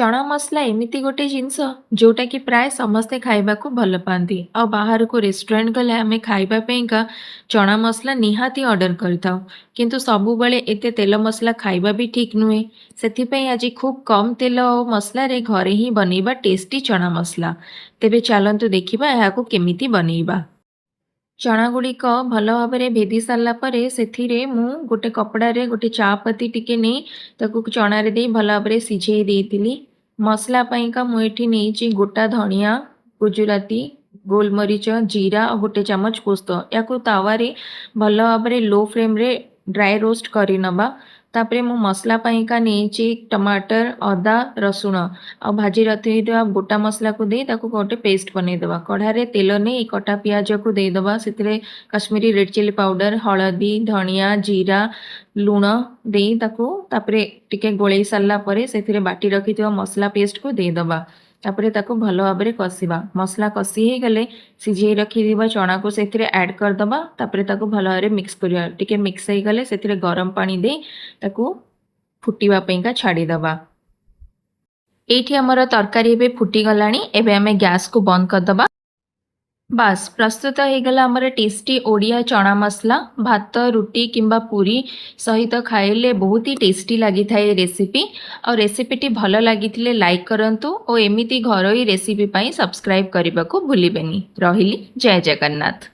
चना मसला एमिति गोटे जिनस जोटा कि प्राय समस्ते खाइबा को भल पाती आ बाहर को रेस्टोरेंट गले आम खाइबापा चना मसला निहाती ऑर्डर करथाउ किंतु सबुबले एते तेल मसला खाइबा भी ठीक नुहे। सेथिपई आज खूब कम तेल और मसला रे घरे ही बनैबा टेस्टी चना मसला। तेबे चलंतु देखिबा एहाको केमिति बनैबा। चना गुड़िक भल भाव भेदी सारा पर से मु गोटे कपड़े गोटे चा पती टिके नहीं ताकू चणार दे भल भाव सिझे देती। मसला पाइका मुझे नहीं गोटा धनिया गुजराती गोलमरीच जीरा और गोटे चामच पोस्त या तावे भल भाव लो फ्लेम रे ड्राई रोस्ट कर नवा। तापरे मु मसला पाइका नहीं टमाटर अदा रसुण आ भाजी रखी गोटा मसला को दे ताको गोटे पेस्ट बनईदे। कढ़ारे तेल नहीं कटा पियाज को देदबा से कश्मीरी रेड चिली पाउडर हलदी धनिया जीरा लुण दे तापरे टिके गोलई सारा पर से बाटी रखि मसला पेस्ट को देदबा। तापरे ताको भल भाव कषिबा। मसला कषि हो गले सिझे रखि चना को से ऐड करदबा। तापरे ताको भल भाव मिक्स करिया टिके मिक्स हो गले से गरम पानी दे ताको फुटिबा पईका छाड़ीदबा। एठी हमर तरकारी एबे फुटी गलानी। एबे हमें गैस को बंद करदबा। बास प्रस्तुत हो गला हमर टेस्टी ओडिया चना मसला। भात रुटी किंबा पूरी सहित खाइले बहुत ही टेस्टी लगी था ये रेसिपी। और रेसिपीटी भल लगी लाइक करंतु और एमिती घरोई रेसिपी पाई सब्सक्राइब करने को भूलिबेनी। रहिली जय जगन्नाथ।